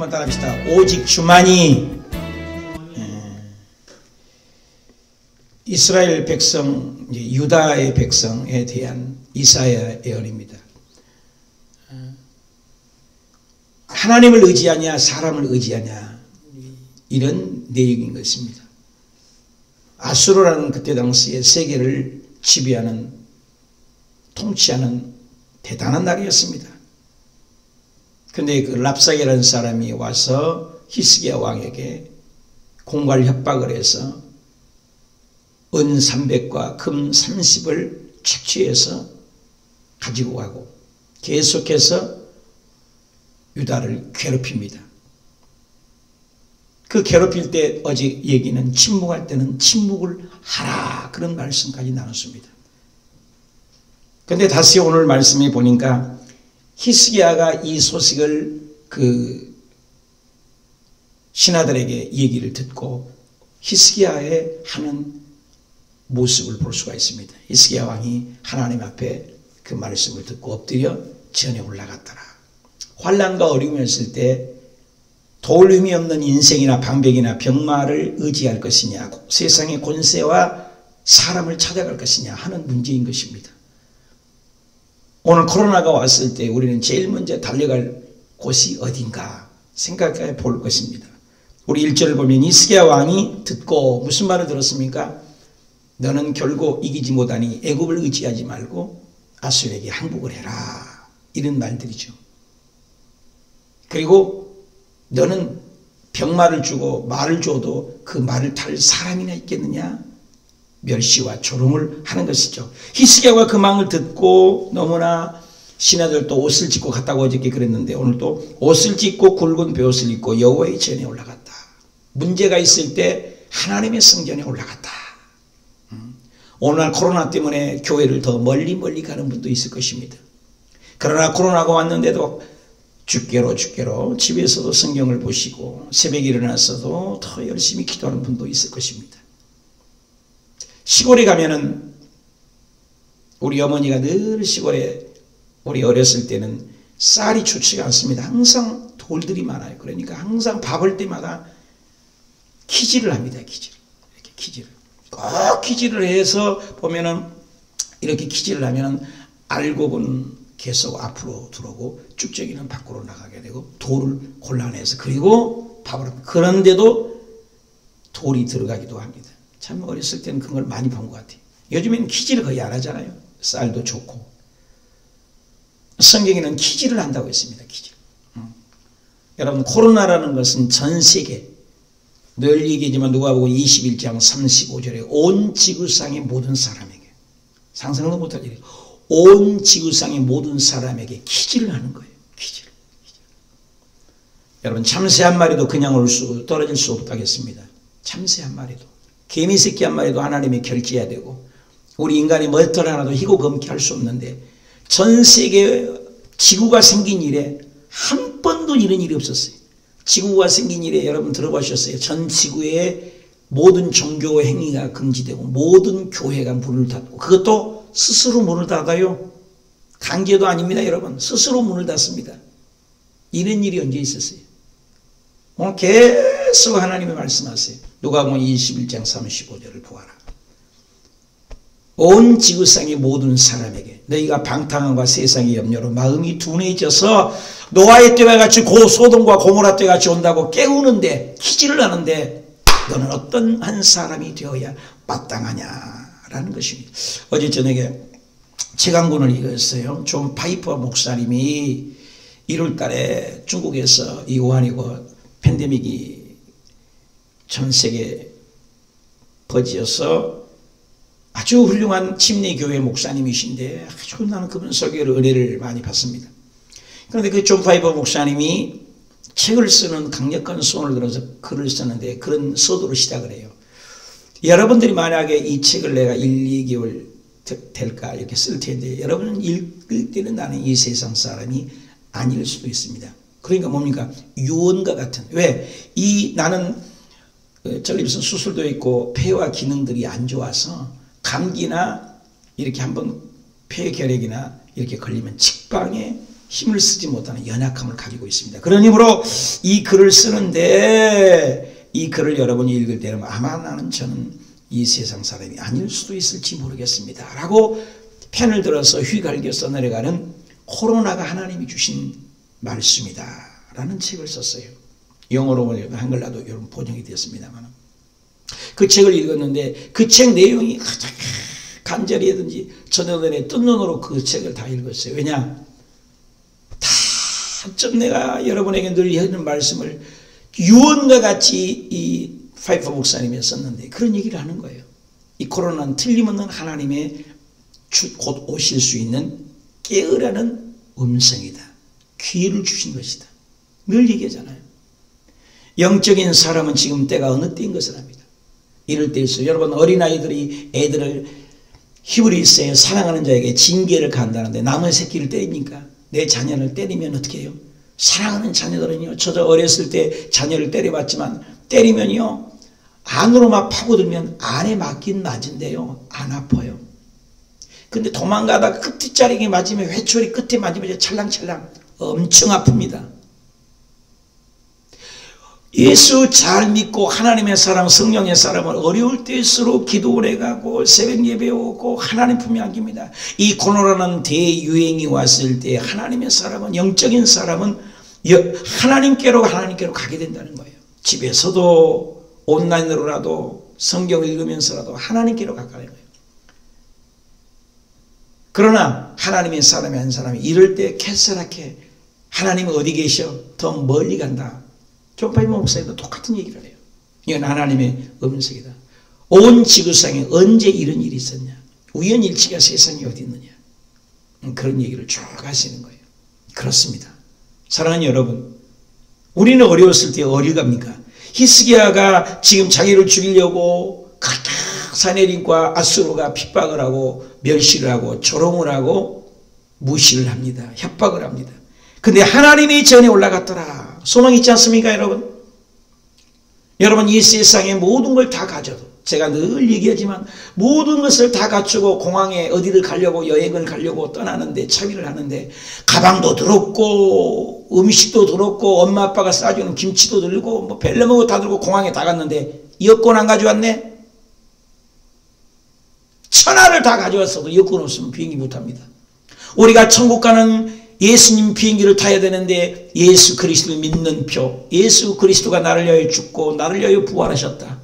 한번 따라합시다. 오직 주만이. 이스라엘 백성, 유다의 백성에 대한 이사야 예언입니다. 하나님을 의지하냐 사람을 의지하냐 이런 내용인 것입니다. 아수르라는 그때 당시에 세계를 지배하는 통치하는 대단한 나라였습니다. 그런데 그 랍사게라는 사람이 와서 히스기야 왕에게 공갈 협박을 해서 은 300과 금 30을 착취해서 가지고 가고 계속해서 유다를 괴롭힙니다. 그 괴롭힐 때 어제 얘기는 침묵할 때는 침묵을 하라 그런 말씀까지 나눴습니다. 그런데 다시 오늘 말씀에 보니까 히스기야가 이 소식을 그 신하들에게 얘기를 듣고 히스기야의 하는 모습을 볼 수가 있습니다. 히스기야 왕이 하나님 앞에 그 말씀을 듣고 엎드려 전에 올라갔더라. 환난과 어려움이 있을 때 도움이 없는 인생이나 방백이나 병마를 의지할 것이냐 세상의 권세와 사람을 찾아갈 것이냐 하는 문제인 것입니다. 오늘 코로나가 왔을 때 우리는 제일 먼저 달려갈 곳이 어딘가 생각해 볼 것입니다. 우리 1절을 보면 히스기야 왕이 듣고 무슨 말을 들었습니까? 너는 결국 이기지 못하니 애굽을 의지하지 말고 아수르에게 항복을 해라 이런 말들이죠. 그리고 너는 병마를 주고 말을 줘도 그 말을 탈 사람이나 있겠느냐? 멸시와 조롱을 하는 것이죠. 히스기야가 그 말을 듣고 너무나 신하들도 옷을 찢고 갔다고 어저께 그랬는데 오늘 또 옷을 찢고 굵은 베옷을 입고 여호와의 전에 올라갔다. 문제가 있을 때 하나님의 성전에 올라갔다. 오늘날 코로나 때문에 교회를 더 멀리 가는 분도 있을 것입니다. 그러나 코로나가 왔는데도 주께로 집에서도 성경을 보시고 새벽에 일어나서도 더 열심히 기도하는 분도 있을 것입니다. 시골에 가면은 우리 어머니가 늘 시골에 우리 어렸을 때는 쌀이 좋지가 않습니다. 항상 돌들이 많아요. 그러니까 항상 밥을 때마다 키질을 합니다. 이렇게 키질을. 꼭 키질을 해서 보면은 이렇게 키질을 하면은 알곡은 계속 앞으로 들어오고 쭉정이는 밖으로 나가게 되고 돌을 골라내서 그리고 밥을 합니다. 그런데도 돌이 들어가기도 합니다. 참 어렸을 때는 그걸 많이 본 것 같아요. 요즘에는 키질을 거의 안 하잖아요. 쌀도 좋고. 성경에는 키질을 한다고 했습니다. 키질. 여러분 코로나라는 것은 전 세계 늘 얘기하지만 누가복음 21장 35절에 온 지구상의 모든 사람에게 상상도 못할 일이에요. 온 지구상의 모든 사람에게 키질을 하는 거예요. 키질. 여러분 참새 한 마리도 그냥 떨어질 수 없다겠습니다. 참새 한 마리도 개미 새끼 한 마리도 하나님이 결제해야 되고 우리 인간이 머리털 하나도 희고 검게 할 수 없는데 전 세계 지구가 생긴 이래 한 번도 이런 일이 없었어요. 지구가 생긴 이래 여러분 들어보셨어요? 전 지구의 모든 종교 행위가 금지되고 모든 교회가 문을 닫고 그것도 스스로 문을 닫아요. 강제도 아닙니다. 여러분 스스로 문을 닫습니다. 이런 일이 언제 있었어요? 오늘 계속 하나님이 말씀하세요. 누가복음 21장 35절을 보아라. 온 지구상의 모든 사람에게 너희가 방탕함과 세상의 염려로 마음이 둔해져서 노아의 때와 같이 소돔과 고모라 때와 같이 온다고 깨우는데 키질을 하는데 너는 어떤 한 사람이 되어야 마땅하냐라는 것입니다. 어제 저녁에 책 한 권을 읽었어요. 존 파이퍼 목사님이 1월 달에 중국에서 이 우한이고 팬데믹이 전 세계 퍼지어서 아주 훌륭한 침례교회 목사님이신데 아주 나는 그분 설교를 은혜를 많이 받습니다. 그런데 그 존 파이퍼 목사님이 책을 쓰는 강력한 손을 들어서 글을 쓰는데 그런 서두를 시작을 해요. 여러분들이 만약에 이 책을 내가 1, 2개월 될까 이렇게 쓸 텐데 여러분은 읽을 때는 나는 이 세상 사람이 아닐 수도 있습니다. 그러니까 뭡니까? 유언과 같은. 왜? 나는 전립선 수술도 있고 폐와 기능들이 안 좋아서 감기나 이렇게 한번 폐결핵이나 이렇게 걸리면 직방에 힘을 쓰지 못하는 연약함을 가지고 있습니다. 그런 힘으로 이 글을 쓰는데 이 글을 여러분이 읽을 때는 아마 저는 이 세상 사람이 아닐 수도 있을지 모르겠습니다 라고 펜을 들어서 휘갈겨 써내려가는 코로나가 하나님이 주신 말씀이다 라는 책을 썼어요. 영어로 한글로도 여러분 번역이 되었습니다만 그 책을 읽었는데 그 책 내용이 간절히든지 저녁에 뜬 눈으로 그 책을 다 읽었어요. 왜냐? 다점 내가 여러분에게 늘 하는 말씀을 유언과 같이 이 파이퍼 목사님이 썼는데 그런 얘기를 하는 거예요. 이 코로나는 틀림없는 하나님의 곧 오실 수 있는 깨으라는 음성이다. 기회를 주신 것이다. 늘 얘기하잖아요. 영적인 사람은 지금 때가 어느 때인 것을 압니다. 이럴 때일수록 여러분 어린아이들이 애들을 히브리서에 사랑하는 자에게 징계를 간다는데 남의 새끼를 때립니까? 내 자녀를 때리면 어떻게 해요? 사랑하는 자녀들은요. 저도 어렸을 때 자녀를 때려봤지만 때리면요. 안으로만 파고들면 안에 맞긴 맞은데요. 안 아파요. 근데 도망가다가 끝자락에 맞으면 회초리 끝에 맞으면 찰랑찰랑 엄청 아픕니다. 예수 잘 믿고 하나님의 사람 성령의 사람은 어려울 때일수록 기도를 해가고 새벽 예배 오고 하나님 품에 안깁니다. 이 코로나라는 대유행이 왔을 때 하나님의 사람은 영적인 사람은 하나님께로 가게 된다는 거예요. 집에서도 온라인으로라도 성경 읽으면서라도 하나님께로 가까이 가요. 그러나 하나님의 사람이 한 사람이 이럴 때 캐슬하게 하나님은 어디 계셔? 더 멀리 간다. 존 파이머 목사님도 똑같은 얘기를 해요. 이건 하나님의 음성이다. 온 지구상에 언제 이런 일이 있었냐? 우연일치가 세상에 어디 있느냐? 그런 얘기를 쭉 하시는 거예요. 그렇습니다. 사랑하는 여러분, 우리는 어려웠을 때 어디 갑니까? 히스기야가 지금 자기를 죽이려고 가득 사내림과 아수르가 핍박을 하고 멸시를 하고 조롱을 하고 무시를 합니다. 협박을 합니다. 근데 하나님의 전에 올라갔더라. 소망 있지 않습니까, 여러분? 여러분, 이 세상에 모든 걸 다 가져도, 제가 늘 얘기하지만 모든 것을 다 갖추고 공항에 어디를 가려고 여행을 가려고 떠나는데 차비를 하는데 가방도 들었고 음식도 들었고 엄마 아빠가 싸주는 김치도 들고 뭐 벨레먹어 다 들고 공항에 다 갔는데 여권 안 가져왔네? 천하를 다 가져왔어도 여권 없으면 비행기 못합니다. 우리가 천국 가는 예수님 비행기를 타야 되는데 예수 그리스도를 믿는 표, 예수 그리스도가 나를 위하여 죽고 나를 위하여 부활하셨다.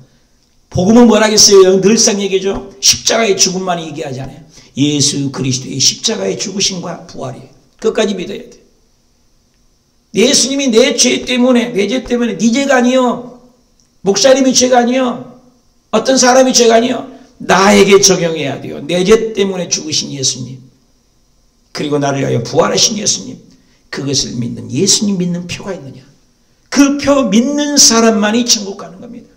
복음은 뭐라겠어요? 늘상 얘기죠. 십자가의 죽음만 얘기하지 않아요. 예수 그리스도의 십자가의 죽으심과 부활이에요. 끝까지 믿어야 돼. 예수님이 내 죄 때문에, 내 죄 때문에, 네 죄가 아니요, 목사님이 죄가 아니요, 어떤 사람이 죄가 아니요, 나에게 적용해야 돼요. 내 죄 때문에 죽으신 예수님, 그리고 나를 위하여 부활하신 예수님, 그것을 믿는 예수님 믿는 표가 있느냐? 그 표 믿는 사람만이 천국 가는 겁니다.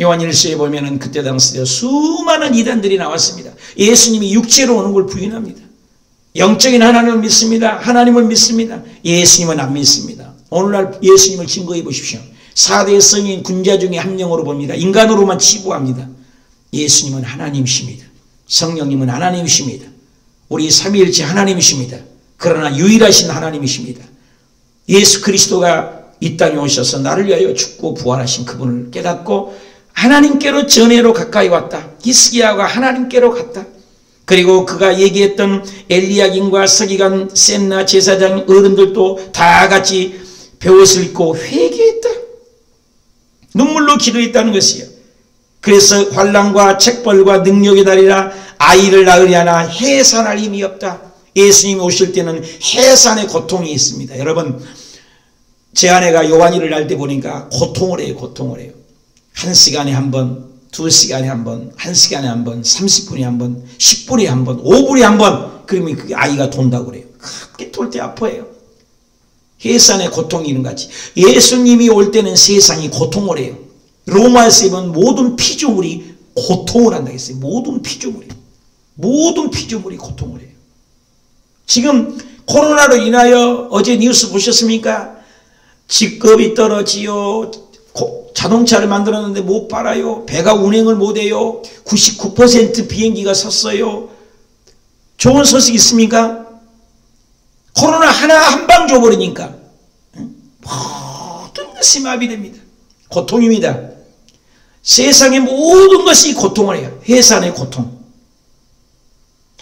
요한일서에 보면은 그때 당시에 수많은 이단들이 나왔습니다. 예수님이 육체로 오는 걸 부인합니다. 영적인 하나님을 믿습니다. 하나님을 믿습니다. 예수님은 안 믿습니다. 오늘날 예수님을 증거해 보십시오. 4대 성인 군자 중에 한 명으로 봅니다. 인간으로만 치부합니다. 예수님은 하나님이십니다. 성령님은 하나님이십니다. 우리 삼위일체 하나님이십니다. 그러나 유일하신 하나님이십니다. 예수 그리스도가 이 땅에 오셔서 나를 위하여 죽고 부활하신 그분을 깨닫고 하나님께로 전해로 가까이 왔다. 히스기야가 하나님께로 갔다. 그리고 그가 얘기했던 엘리야김과 서기관, 셈나 제사장 어른들도 다 같이 베옷을 입고 회개했다. 눈물로 기도했다는 것이요. 그래서 환난과 책벌과 능력의 날이라 아이를 낳으려나 해산할 힘이 없다. 예수님이 오실 때는 해산의 고통이 있습니다. 여러분, 제 아내가 요한이를 낳을 때 보니까 고통을 해요. 고통을 해요. 1시간에 한 번, 2시간에 한 번, 1시간에 한 번, 30분에 한 번, 10분에 한 번, 5분에 한 번, 그러면 그 아이가 돈다고 그래요. 그렇게 돌 때 아파해요. 해산의 고통이 있는 같이 예수님이 올 때는 세상이 고통을 해요. 로마에서 보면 모든 피조물이 고통을 한다고 했어요. 모든 피조물이 고통을 해요. 지금 코로나로 인하여 어제 뉴스 보셨습니까? 직급이 떨어지요. 자동차를 만들었는데 못 팔아요. 배가 운행을 못해요. 99% 비행기가 섰어요. 좋은 소식 있습니까? 코로나 하나 한 방 줘버리니까 모든 것이 마비됩니다. 고통입니다. 세상의 모든 것이 고통을 해요. 해산의 고통.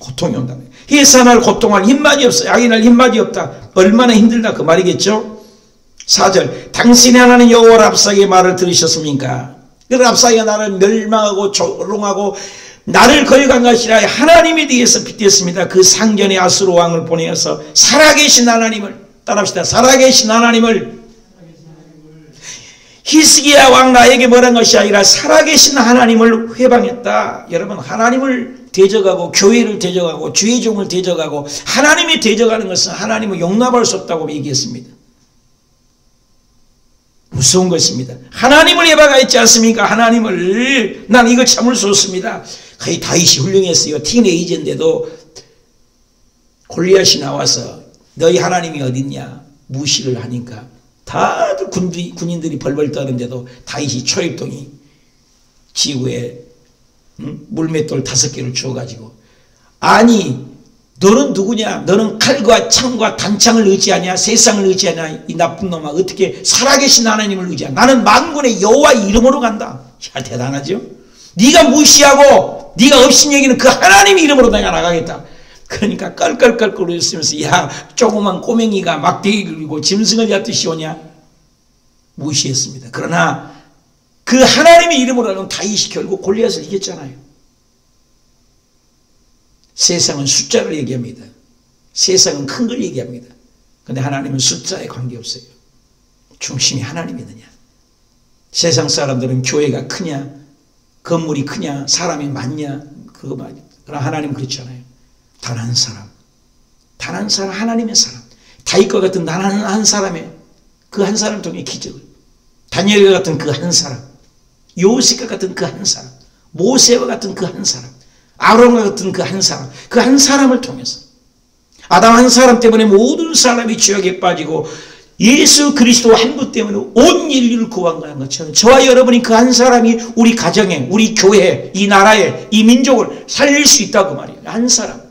고통이 온다. 해산할 고통할 힘마디 없어. 악인할 힘마디 없다. 얼마나 힘들다 그 말이겠죠. 4절 당신의 하나님 여호와 랍사게의 말을 들으셨습니까? 그 랍사게가 나를 멸망하고 조롱하고 나를 거역한 것이라 하나님에 대해서 빗댔습니다. 그 상전의 아수르 왕을 보내어서 살아계신 하나님을 따라합시다. 살아계신 하나님을 히스기야 왕 나에게 뭐란 것이 아니라 살아계신 하나님을 회방했다. 여러분 하나님을 대적하고 교회를 대적하고 주의 종을 대적하고 하나님이 대적하는 것은 하나님을 용납할 수 없다고 얘기했습니다. 무서운 것입니다. 하나님을 예방했지 않습니까? 하나님을 난 이거 참을 수 없습니다. 거의 다윗이 훌륭했어요. 티네이저인데도 골리앗이 나와서 너희 하나님이 어딨냐 무시를 하니까 다들 군인들이 벌벌 떠는데도 다윗이 초입동이 지구에 물맷돌 5개를 주어가지고 아니 너는 누구냐? 너는 칼과 창과 단창을 의지하냐? 세상을 의지하냐? 이 나쁜 놈아 어떻게 살아계신 하나님을 의지하냐? 나는 만군의 여호와 이름으로 간다. 야 대단하죠? 네가 무시하고 네가 없인 얘기는 그 하나님 이름으로 내가 나가겠다. 그러니까 껄껄껄껄 웃으면서 야 조그만 꼬맹이가 막대기 긁고 짐승을 잡듯이 오냐? 무시했습니다. 그러나 그 하나님의 이름으로는 다윗이 결국 골리앗을 이겼잖아요. 세상은 숫자를 얘기합니다. 세상은 큰 걸 얘기합니다. 그런데 하나님은 숫자에 관계없어요. 중심이 하나님이느냐. 세상 사람들은 교회가 크냐 건물이 크냐 사람이 많냐 그거 말이에요. 그러나 하나님은 그렇잖아요. 단 한 사람 단 한 사람 하나님의 사람 다윗과 같은 단 한 사람의 그 한 사람을 통해 기적을 다니엘과 같은 그 한 사람 요셉과 같은 그 한 사람 모세와 같은 그 한 사람 아론과 같은 그 한 사람 그 한 사람을 통해서 아담 한 사람 때문에 모든 사람이 죄악에 빠지고 예수 그리스도 한 분 때문에 온 인류를 구원하는 것처럼 저와 여러분이 그 한 사람이 우리 가정에 우리 교회에 이 나라에 이 민족을 살릴 수 있다고 말이에요. 한 사람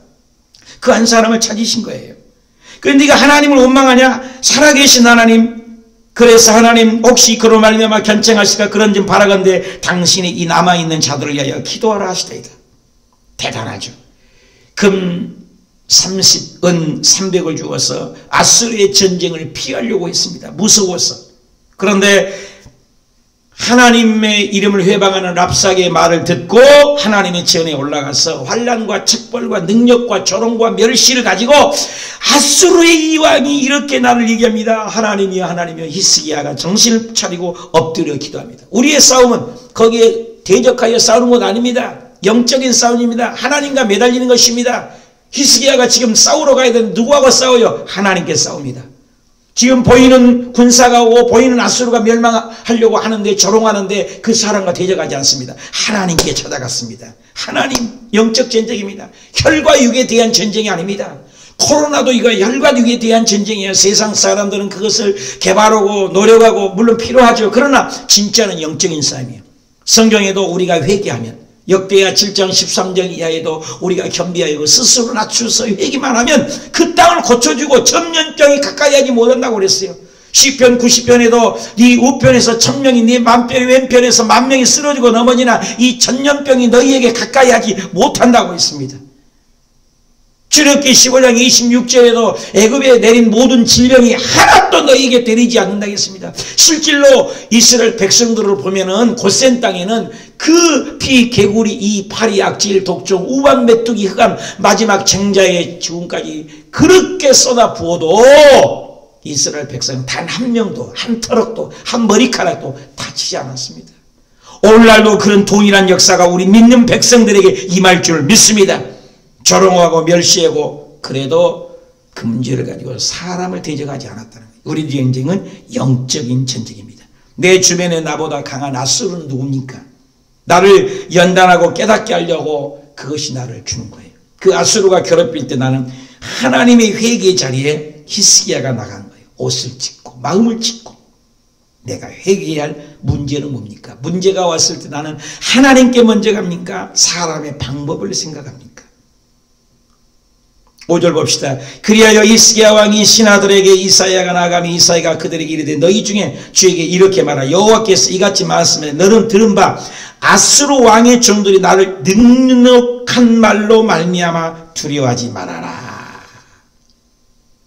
그 한 사람을 찾으신 거예요. 그런데 네가 하나님을 원망하냐? 살아계신 하나님 그래서 하나님 혹시 그로 말미암아 견쟁하실까 그런 점 바라건대 당신이 이 남아있는 자들을 위하여 기도하라 하시다이다. 대단하죠. 금 30, 은 300을 주어서 아수르의 전쟁을 피하려고 했습니다. 무서워서. 그런데 하나님의 이름을 회방하는 랍사게의 말을 듣고 하나님의 전에 올라가서 환난과 책벌과 능력과 조롱과 멸시를 가지고 아수르의 이 왕이 이렇게 나를 얘기합니다. 하나님이여 하나님이여. 히스기야가 정신을 차리고 엎드려 기도합니다. 우리의 싸움은 거기에 대적하여 싸우는 것 아닙니다. 영적인 싸움입니다. 하나님과 매달리는 것입니다. 히스기야가 지금 싸우러 가야 되는데 누구하고 싸워요? 하나님께 싸웁니다. 지금 보이는 군사가 오고 보이는 아수르가 멸망하려고 하는데 조롱하는데 그 사람과 대적하지 않습니다. 하나님께 찾아갔습니다. 하나님 영적 전쟁입니다. 혈과 육에 대한 전쟁이 아닙니다. 코로나도 이거 혈과 육에 대한 전쟁이에요. 세상 사람들은 그것을 개발하고 노력하고 물론 필요하죠. 그러나 진짜는 영적인 싸움이에요. 성경에도 우리가 회개하면 역대하 7장 13절 이하에도 우리가 겸비하여 스스로 낮추어서 회개만 하면 그 땅을 고쳐주고 전염병이 가까이 하지 못한다고 그랬어요. 시편 90편에도 네 우편에서 1000명이 네 왼편에서 10,000명이 쓰러지고 넘어지나 이 전염병이 너희에게 가까이 하지 못한다고 했습니다. 출애굽기 15장 26절에도 애굽에 내린 모든 질병이 하나도 너희에게 때리지 않는다고 했습니다. 실질로 이스라엘 백성들을 보면은 고센 땅에는 그 피, 개구리, 이 파리, 악질, 독종, 우박, 메뚜기, 흑암, 마지막 쟁자의 죽음까지 그렇게 쏟아 부어도 이스라엘 백성은 단 한 명도 한 터럭도 한 머리카락도 다치지 않았습니다. 오늘날도 그런 동일한 역사가 우리 믿는 백성들에게 임할 줄 믿습니다. 조롱하고 멸시하고 그래도 그 문제를 가지고 사람을 대적하지 않았다는 거예요. 우리 전쟁은 영적인 전쟁입니다. 내 주변에 나보다 강한 아수르는 누굽니까? 나를 연단하고 깨닫게 하려고 그것이 나를 주는 거예요. 그 아수르가 괴롭힐 때 나는 하나님의 회개 자리에 히스기야가 나간 거예요. 옷을 찢고 마음을 찢고 내가 회개해야 할 문제는 뭡니까? 문제가 왔을 때 나는 하나님께 먼저 갑니까? 사람의 방법을 생각합니까? 5절 봅시다. 그리하여 히스기야 왕이 신하들에게 이사야가 나가며 이사야가 그들에게 이르되 너희 중에 주에게 이렇게 말하라. 여호와께서 이같이 말씀해 너는 들은 바 아수르 왕의 종들이 나를 능력한 말로 말미암아 두려워하지 말아라.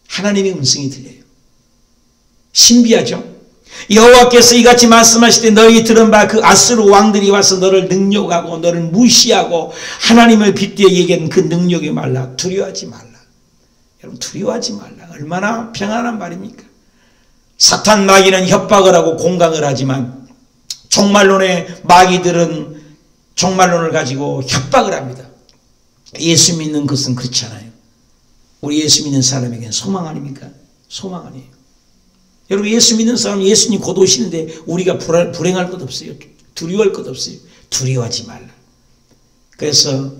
하나님의 음성이 들려요. 신비하죠. 여호와께서 이같이 말씀하실 때 너희 들은 바 그 아수르 왕들이 와서 너를 능욕하고 너를 무시하고 하나님을 빗대어 얘기한 그 능력의 말라. 두려워하지 말라. 여러분 두려워하지 말라. 얼마나 평안한 말입니까? 사탄 마귀는 협박을 하고 공강을 하지만 종말론의 마귀들은 종말론을 가지고 협박을 합니다. 예수 믿는 것은 그렇지 않아요. 우리 예수 믿는 사람에게는 소망 아닙니까? 소망 아니에요. 여러분 예수 믿는 사람 예수님 곧 오시는데 우리가 불행할 것 없어요. 두려워할 것 없어요. 두려워하지 말라. 그래서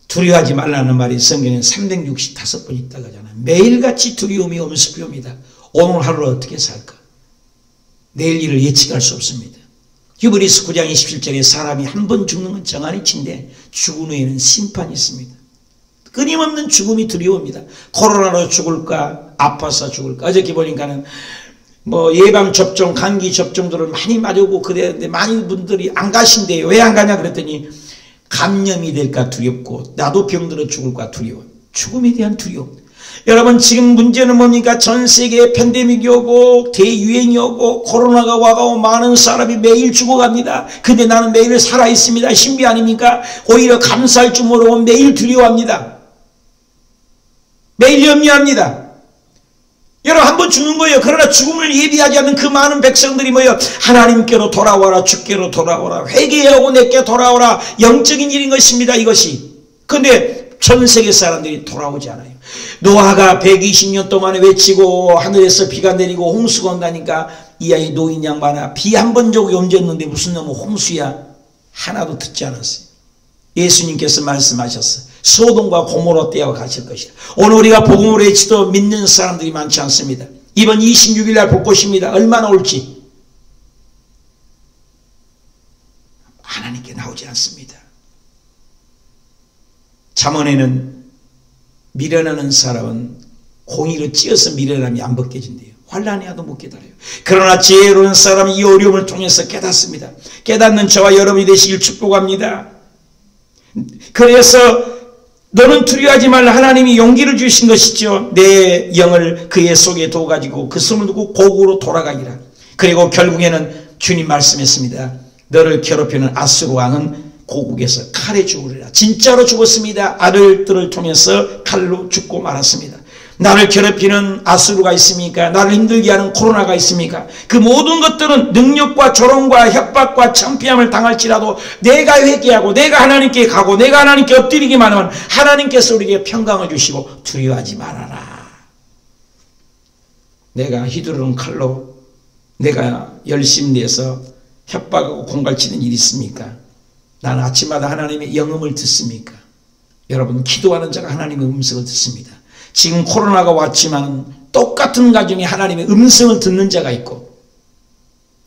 두려워하지 말라는 말이 성경에 365번 있다고 하잖아요. 매일같이 두려움이 엄습해옵니다. 오늘 하루를 어떻게 살까? 내일 일을 예측할 수 없습니다. 히브리서 9장 27절에 사람이 한 번 죽는 건 정한 이치인데 죽은 후에는 심판이 있습니다. 끊임없는 죽음이 두려웁니다. 코로나로 죽을까? 아파서 죽을까? 어저께 보니까는 예방 접종, 감기 접종들을 많이 맞으고 그랬는데 많은 분들이 안 가신대요. 왜 안 가냐 그랬더니 감염이 될까 두렵고 나도 병들어 죽을까 두려워. 죽음에 대한 두려움. 여러분 지금 문제는 뭡니까? 전 세계에 팬데믹이 오고 대유행이 오고 코로나가 와가고 많은 사람이 매일 죽어갑니다. 근데 나는 매일 살아있습니다. 신비 아닙니까? 오히려 감사할 줄 모르고 매일 두려워합니다. 매일 염려합니다. 여러분 한 번 죽는 거예요. 그러나 죽음을 예비하지 않는 그 많은 백성들이 뭐예요? 하나님께로 돌아와라. 주께로 돌아오라. 회개하고 내게 돌아오라. 영적인 일인 것입니다. 이것이. 그런데 전 세계 사람들이 돌아오지 않아요. 노아가 120년 동안에 외치고 하늘에서 비가 내리고 홍수가 온다니까 이 아이 노인 양반아 비 한 번 적이 얹었는데 무슨 놈의 홍수야. 하나도 듣지 않았어요. 예수님께서 말씀하셨어요. 소돔과 고모라 때와 같을 것이다. 오늘 우리가 복음을 외치도 믿는 사람들이 많지 않습니다. 이번 26일 날 볼 것입니다. 얼마나 올지 하나님께 나오지 않습니다. 잠언에는 미련하는 사람은 공의로 찧어서 미련함이 안 벗겨진대요. 환난이 와도 못 깨달아요. 그러나 지혜로운 사람은 이 어려움을 통해서 깨닫습니다. 깨닫는 저와 여러분이 되시길 축복합니다. 그래서 너는 두려워하지 말라. 하나님이 용기를 주신 것이죠. 내 영을 그의 속에 둬가지고 그 숨을 두고 고국으로 돌아가기라. 그리고 결국에는 주님 말씀했습니다. 너를 괴롭히는 아수르 왕은 고국에서 칼에 죽으리라. 진짜로 죽었습니다. 아들들을 통해서 칼로 죽고 말았습니다. 나를 괴롭히는 아수르가 있습니까? 나를 힘들게 하는 코로나가 있습니까? 그 모든 것들은 능력과 조롱과 협박과 창피함을 당할지라도 내가 회개하고 내가 하나님께 가고 내가 하나님께 엎드리기만 하면 하나님께서 우리에게 평강을 주시고 두려워하지 말아라. 내가 휘두르는 칼로 내가 열심히 내서 협박하고 공갈치는 일이 있습니까? 나는 아침마다 하나님의 영음을 듣습니까? 여러분 기도하는 자가 하나님의 음성을 듣습니다. 지금 코로나가 왔지만 똑같은 가정에 하나님의 음성을 듣는 자가 있고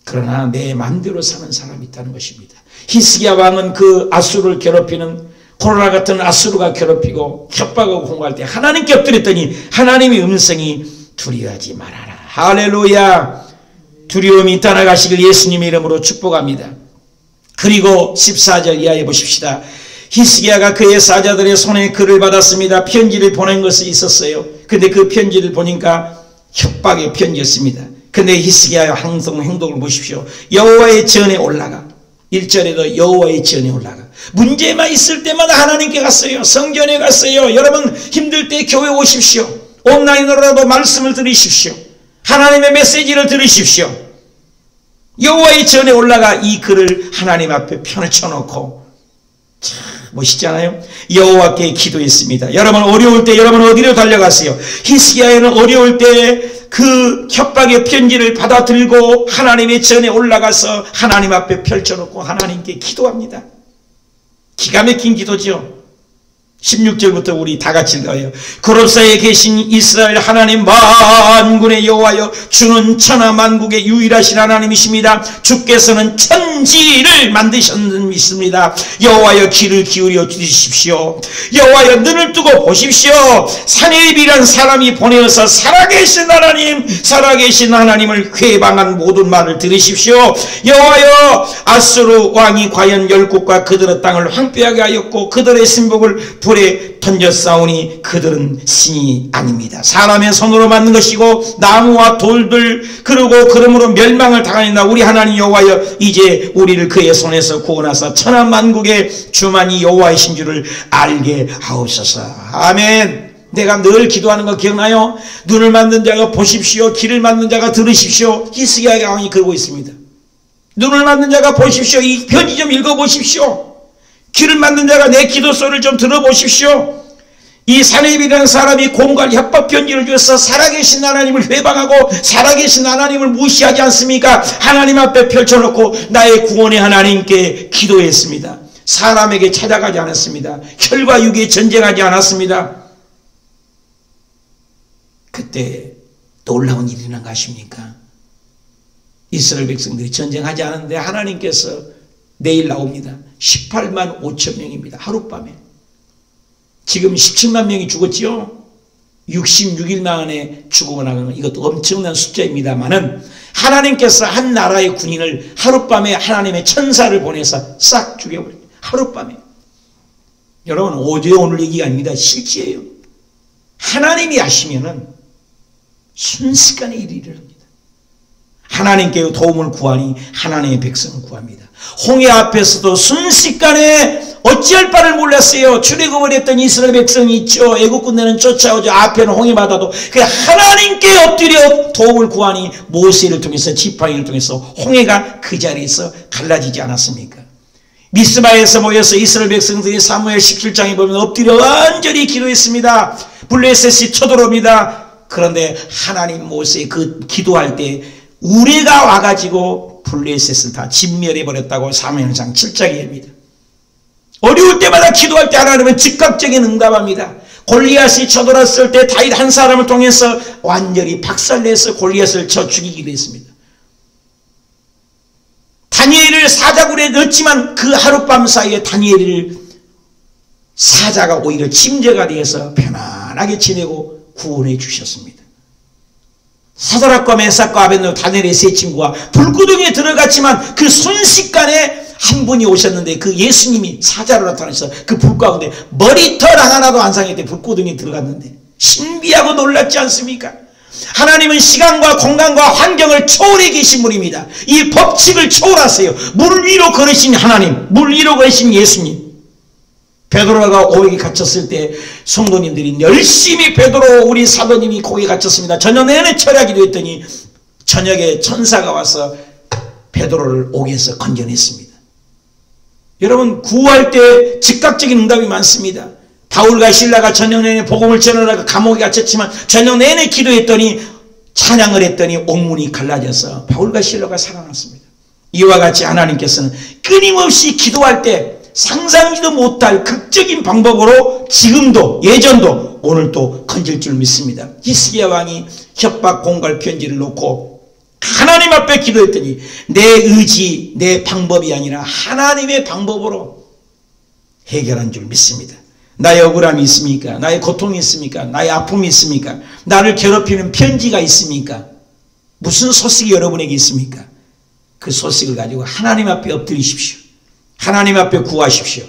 그러나 내 마음대로 사는 사람이 있다는 것입니다. 히스기야 왕은 그 아수르를 괴롭히는 코로나 같은 아수르가 괴롭히고 협박하고 공부할 때 하나님께 엎드렸더니 하나님의 음성이 두려워하지 말아라. 할렐루야. 두려움이 떠나가시길 예수님의 이름으로 축복합니다. 그리고 14절 이하에 보십시다. 히스기야가 그의 사자들의 손에 글을 받았습니다. 편지를 보낸 것이 있었어요. 근데 그 편지를 보니까 협박의 편지였습니다. 근데 히스기야의 행동을 보십시오. 여호와의 전에 올라가. 1절에도 여호와의 전에 올라가. 문제만 있을 때마다 하나님께 갔어요. 성전에 갔어요. 여러분 힘들 때 교회 오십시오. 온라인으로라도 말씀을 들으십시오. 하나님의 메시지를 들으십시오. 여호와의 전에 올라가 이 글을 하나님 앞에 펴놓고 참 멋있잖아요. 여호와께 기도했습니다. 여러분 어려울 때 여러분 어디로 달려갔어요? 히스기야는 어려울 때 그 협박의 편지를 받아 들고 하나님의 전에 올라가서 하나님 앞에 펼쳐놓고 하나님께 기도합니다. 기가 막힌 기도죠. 16절부터 우리 다 같이 읽어요. 그룹 사이에 계신 이스라엘 하나님 만군의 여호와여, 주는 천하 만국의 유일하신 하나님이십니다. 주께서는 천지를 만드셨는 믿습니다. 여호와여, 귀를 기울여 주십시오. 여호와여, 눈을 뜨고 보십시오. 사내입이란 사람이 보내어서 살아계신 하나님을 회방한 모든 말을 들으십시오. 여호와여, 아수르 왕이 과연 열국과 그들의 땅을 황폐하게 하였고 그들의 신복을 불에 던졌사오니 그들은 신이 아닙니다. 사람의 손으로 만든 것이고 나무와 돌들 그러고 그러므로 멸망을 당하니라. 우리 하나님 여호와여, 이제 우리를 그의 손에서 구원하사 천하 만국의 주만이 여호와이신 줄을 알게 하옵소서. 아멘. 내가 늘 기도하는 거 기억나요? 눈을 만든 자가 보십시오. 귀를 만든 자가 들으십시오. 히스기야 왕이 그러고 있습니다. 눈을 만든 자가 보십시오. 이 편지 좀 읽어보십시오. 귀를 만든 자가 내 기도 소리를 좀 들어보십시오. 이 사내입이라는 사람이 공갈 협박 편지를 주어서 살아계신 하나님을 회방하고 살아계신 하나님을 무시하지 않습니까? 하나님 앞에 펼쳐놓고 나의 구원의 하나님께 기도했습니다. 사람에게 찾아가지 않았습니다. 혈과 육에 전쟁하지 않았습니다. 그때 놀라운 일이 일어난 거 아십니까? 이스라엘 백성들이 전쟁하지 않았는데 하나님께서 내일 나옵니다. 18만 5천 명입니다. 하룻밤에. 지금 17만 명이 죽었지요. 66일 만에 죽음을 하는 이것도 엄청난 숫자입니다만은 하나님께서 한 나라의 군인을 하룻밤에 하나님의 천사를 보내서 싹 죽여버립니다. 하룻밤에. 여러분, 어제 오늘 얘기가 아닙니다. 실제예요. 하나님이 하시면은 순식간에 일이 일어납니다. 하나님께 도움을 구하니 하나님의 백성을 구합니다. 홍해 앞에서도 순식간에 어찌할 바를 몰랐어요. 출애굽을 했던 이스라엘 백성이 있죠. 애국 군대는 쫓아오죠. 앞에는 홍해 바다도 그 하나님께 엎드려 도움을 구하니 모세를 통해서 지팡이를 통해서 홍해가 그 자리에서 갈라지지 않았습니까? 미스바에서 모여서 이스라엘 백성들이 사무엘 17장에 보면 엎드려 완전히 기도했습니다. 블레셋이 쳐들어옵니다. 그런데 하나님 모세 그 기도할 때 우레가 와가지고 블레셋을 다 진멸해버렸다고 사무엘상 7장입니다. 어려울 때마다 기도할 때 하나님은 즉각적인 응답합니다. 골리앗이 쳐들어왔을 때 다윗 한 사람을 통해서 완전히 박살내서 골리앗을 쳐 죽이기도 했습니다. 다니엘을 사자굴에 넣었지만 그 하룻밤 사이에 다니엘을 사자가 오히려 침제가 되어서 편안하게 지내고 구원해 주셨습니다. 사드락과 메삭과 아벳네고 다니엘의 세 친구가 불구덩이에 들어갔지만 그 순식간에 한 분이 오셨는데 그 예수님이 사자로 나타나셔서 그 불 가운데 머리털 하나도 안 상했대. 불구덩이에 들어갔는데 신비하고 놀랍지 않습니까? 하나님은 시간과 공간과 환경을 초월해 계신 분입니다. 이 법칙을 초월하세요. 물 위로 걸으신 하나님, 물 위로 걸으신 예수님. 베드로가 오역에 갇혔을 때 성도님들이 열심히 베드로 우리 사도님이 거기에 갇혔습니다. 저녁 내내 철야기도 했더니 저녁에 천사가 와서 베드로를 옥에서 건져냈습니다. 여러분, 구할 때 즉각적인 응답이 많습니다. 바울과 실라가 저녁 내내 복음을 전하다가 감옥에 갇혔지만 저녁 내내 기도했더니 찬양을 했더니 옥문이 갈라져서 바울과 실라가 살아났습니다. 이와 같이 하나님께서는 끊임없이 기도할 때 상상지도 못할 극적인 방법으로 지금도 예전도 오늘도 건질 줄 믿습니다. 히스기야 왕이 협박 공갈 편지를 놓고 하나님 앞에 기도했더니 내 의지 내 방법이 아니라 하나님의 방법으로 해결한 줄 믿습니다. 나의 억울함이 있습니까? 나의 고통이 있습니까? 나의 아픔이 있습니까? 나를 괴롭히는 편지가 있습니까? 무슨 소식이 여러분에게 있습니까? 그 소식을 가지고 하나님 앞에 엎드리십시오. 하나님 앞에 구하십시오.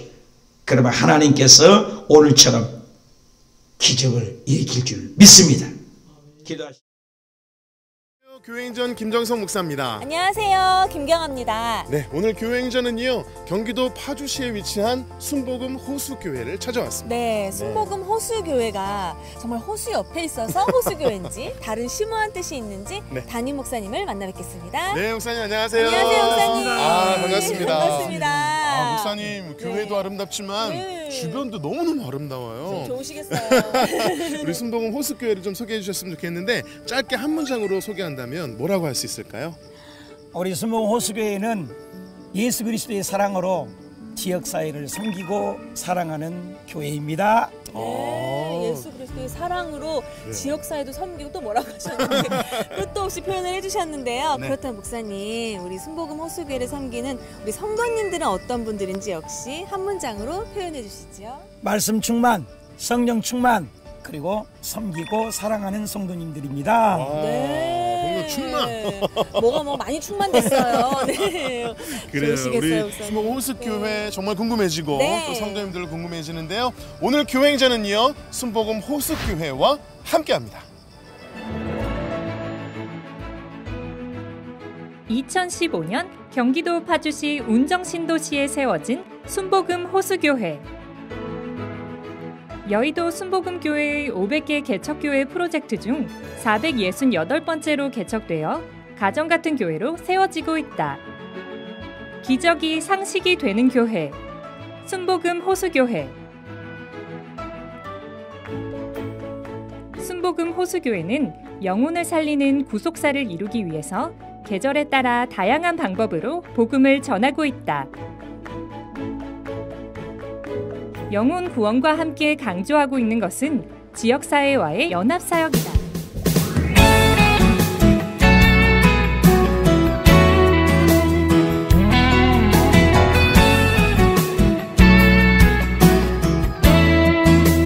그러면 하나님께서 오늘처럼 기적을 일으킬 줄 믿습니다. 기도하십시오. 교회행전 김정성 목사입니다. 안녕하세요, 김경아입니다. 네, 오늘 교회행전은요 경기도 파주시에 위치한 순복음 호수교회를 찾아왔습니다. 네, 순복음 호수교회가 정말 호수 옆에 있어서 호수교회인지 다른 심오한 뜻이 있는지 담임 목사님을 만나 뵙겠습니다. 네, 목사님 안녕하세요. 안녕하세요, 목사님. 반갑습니다. 반갑습니다. 목사님, 교회도 아름답지만 주변도 너무너무 아름다워요. 좋으시겠어요. 우리 순복음 호수교회를 좀 소개해 주셨으면 좋겠는데 짧게 한 문장으로 소개한다면 뭐라고 할 수 있을까요? 우리 순복음 호수교회는 예수 그리스도의 사랑으로 지역 사회를 섬기고 사랑하는 교회입니다. 네, 예수 그리스도의 사랑으로 지역 사회도 섬기고 또 뭐라고 하셨는데 끝도 없이 표현을 해주셨는데요. 네. 그렇다면 목사님, 우리 순복음 호수교회를 섬기는 우리 성도님들은 어떤 분들인지 역시 한 문장으로 표현해 주시죠. 말씀 충만, 성령 충만, 그리고 섬기고 사랑하는 성도님들입니다. 공격 충만. 뭐가 뭐 많이 충만됐어요. 네. 그래요. 좋으시겠어요, 우리 목사님. 순복음 호수교회 정말 궁금해지고 네. 또 성도님들 궁금해지는데요. 오늘 교행전은요, 순복음 호수교회와 함께합니다. 2015년 경기도 파주시 운정신도시에 세워진 순복음 호수교회. 여의도 순복음교회의 500개 개척교회 프로젝트 중 468번째로 개척되어 가정같은 교회로 세워지고 있다. 기적이 상식이 되는 교회, 순복음 호수교회. 순복음 호수교회는 영혼을 살리는 구속사를 이루기 위해서 계절에 따라 다양한 방법으로 복음을 전하고 있다. 영혼 구원과 함께 강조하고 있는 것은 지역사회와의 연합사역이다.